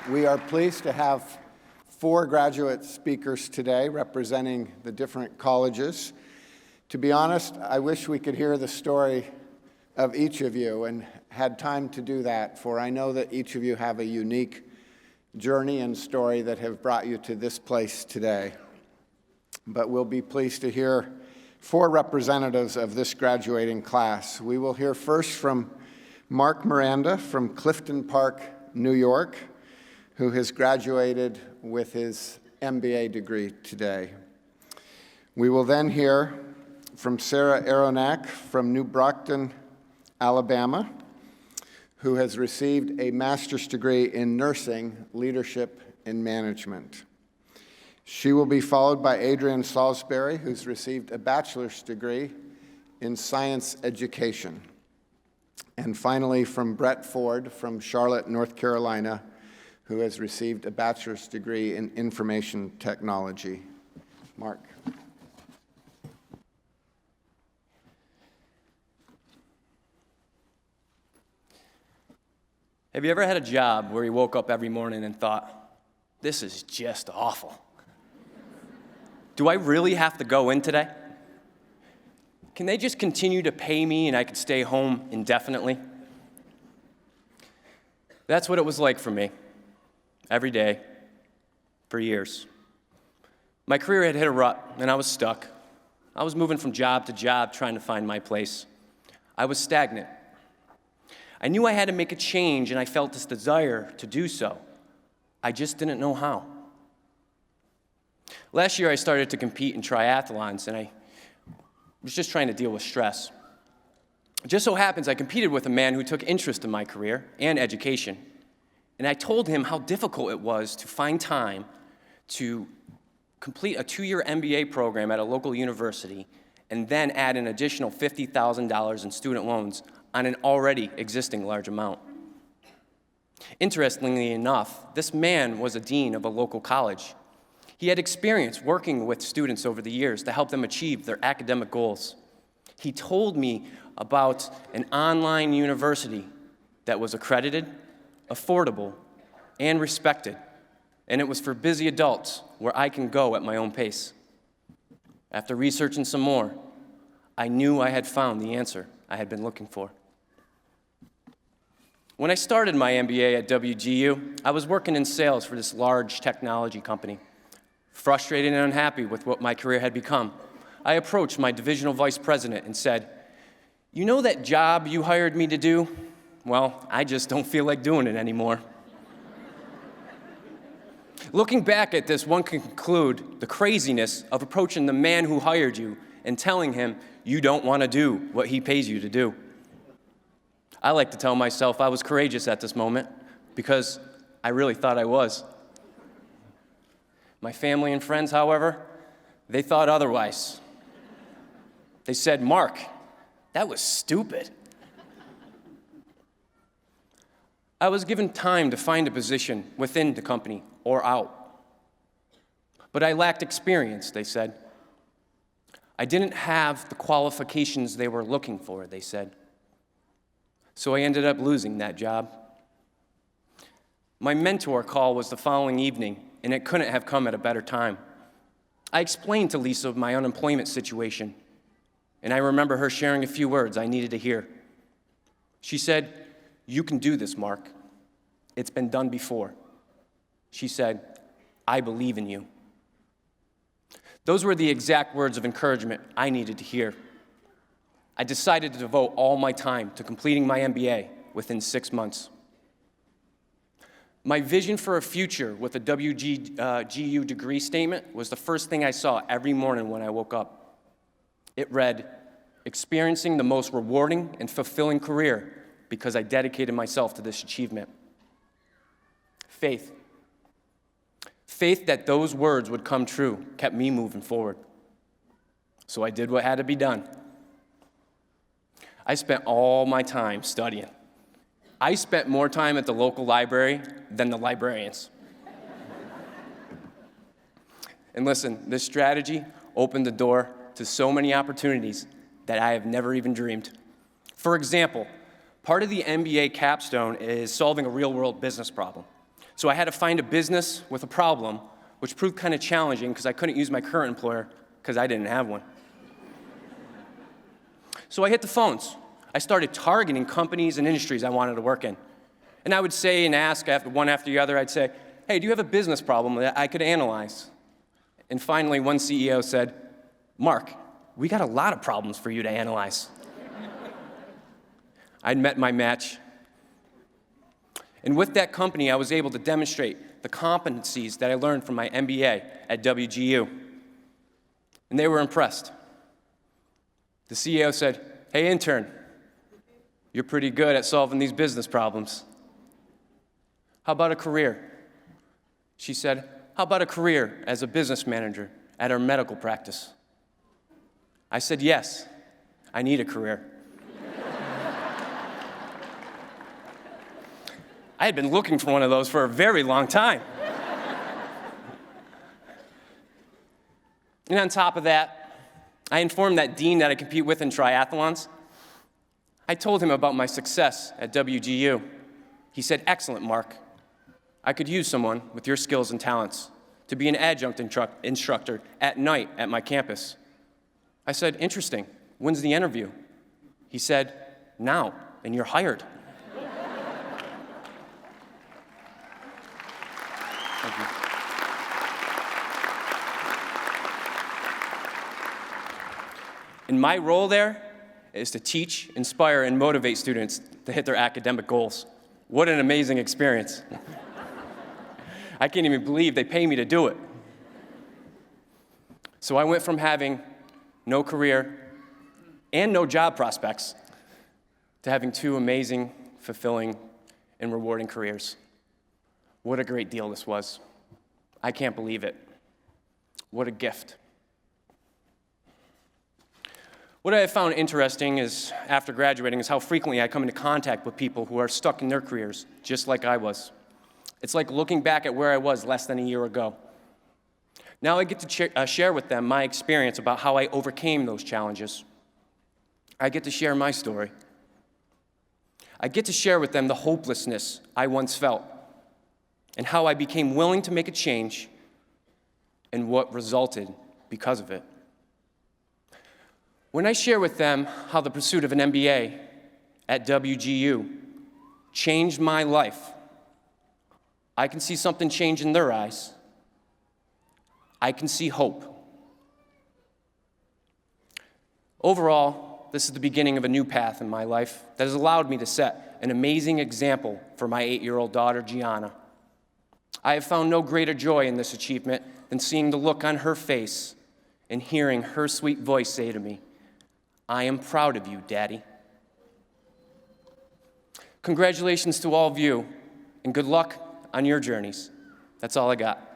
We are pleased to have 4 graduate speakers today representing the different colleges. To be honest, I wish we could hear the story of each of you and had time to do that, for I know that each of you have a unique journey and story that have brought you to this place today. But we'll be pleased to hear 4 representatives of this graduating class. We will hear first from Mark Miranda from Clifton Park, New York, who has graduated with his MBA degree today. We will then hear from Sarah Aronak from New Brockton, Alabama, who has received a master's degree in nursing, leadership, and management. She will be followed by Adrian Salisbury, who's received a bachelor's degree in science education. And finally, from Brett Ford from Charlotte, North Carolina, who has received a bachelor's degree in information technology. Mark. Have you ever had a job where you woke up every morning and thought, this is just awful? Do I really have to go in today? Can they just continue to pay me and I could stay home indefinitely? That's what it was like for me, every day, for years. My career had hit a rut and I was stuck. I was moving from job to job trying to find my place. I was stagnant. I knew I had to make a change and I felt this desire to do so. I just didn't know how. Last year I started to compete in triathlons and I was just trying to deal with stress. It just so happens I competed with a man who took interest in my career and education. And I told him how difficult it was to find time to complete a 2-year MBA program at a local university and then add an additional $50,000 in student loans on an already existing large amount. Interestingly enough, this man was a dean of a local college. He had experience working with students over the years to help them achieve their academic goals. He told me about an online university that was accredited, affordable, and respected, and it was for busy adults where I can go at my own pace. After researching some more, I knew I had found the answer I had been looking for. When I started my MBA at WGU, I was working in sales for this large technology company. Frustrated and unhappy with what my career had become, I approached my divisional vice president and said, "You know that job you hired me to do? Well, I just don't feel like doing it anymore." Looking back at this, one can conclude the craziness of approaching the man who hired you and telling him you don't want to do what he pays you to do. I like to tell myself I was courageous at this moment because I really thought I was. My family and friends, however, they thought otherwise. They said, "Mark, that was stupid." I was given time to find a position within the company or out. But I lacked experience, they said. I didn't have the qualifications they were looking for, they said. So I ended up losing that job. My mentor call was the following evening, and it couldn't have come at a better time. I explained to Lisa my unemployment situation, and I remember her sharing a few words I needed to hear. She said, "You can do this, Mark. It's been done before." She said, "I believe in you." Those were the exact words of encouragement I needed to hear. I decided to devote all my time to completing my MBA within 6 months. My vision for a future with a WGU degree statement was the first thing I saw every morning when I woke up. It read, "Experiencing the most rewarding and fulfilling career because I dedicated myself to this achievement." Faith. Faith that those words would come true kept me moving forward. So I did what had to be done. I spent all my time studying. I spent more time at the local library than the librarians. And listen, this strategy opened the door to so many opportunities that I have never even dreamed. For example, part of the MBA capstone is solving a real-world business problem. So I had to find a business with a problem, which proved kind of challenging because I couldn't use my current employer because I didn't have one. So I hit the phones. I started targeting companies and industries I wanted to work in. And I would say and ask one after the other, I'd say, hey, do you have a business problem that I could analyze? And finally, one CEO said, Mark, we got a lot of problems for you to analyze. I'd met my match. And with that company, I was able to demonstrate the competencies that I learned from my MBA at WGU. And they were impressed. The CEO said, hey, intern, you're pretty good at solving these business problems. How about a career? She said, how about a career as a business manager at our medical practice? I said, yes, I need a career. I had been looking for one of those for a very long time. And on top of that, I informed that dean that I compete with in triathlons. I told him about my success at WGU. He said, excellent, Mark. I could use someone with your skills and talents to be an adjunct instructor at night at my campus. I said, interesting. When's the interview? He said, now, and you're hired. Thank you. And my role there is to teach, inspire, and motivate students to hit their academic goals. What an amazing experience. I can't even believe they pay me to do it. So I went from having no career and no job prospects to having two amazing, fulfilling, and rewarding careers. What a great deal this was. I can't believe it. What a gift. What I have found interesting is, after graduating, is how frequently I come into contact with people who are stuck in their careers, just like I was. It's like looking back at where I was less than a year ago. Now I get to share with them my experience about how I overcame those challenges. I get to share my story. I get to share with them the hopelessness I once felt and how I became willing to make a change and what resulted because of it. When I share with them how the pursuit of an MBA at WGU changed my life, I can see something change in their eyes. I can see hope. Overall, this is the beginning of a new path in my life that has allowed me to set an amazing example for my 8-year-old daughter, Gianna. I have found no greater joy in this achievement than seeing the look on her face and hearing her sweet voice say to me, I am proud of you, Daddy. Congratulations to all of you, and good luck on your journeys. That's all I got.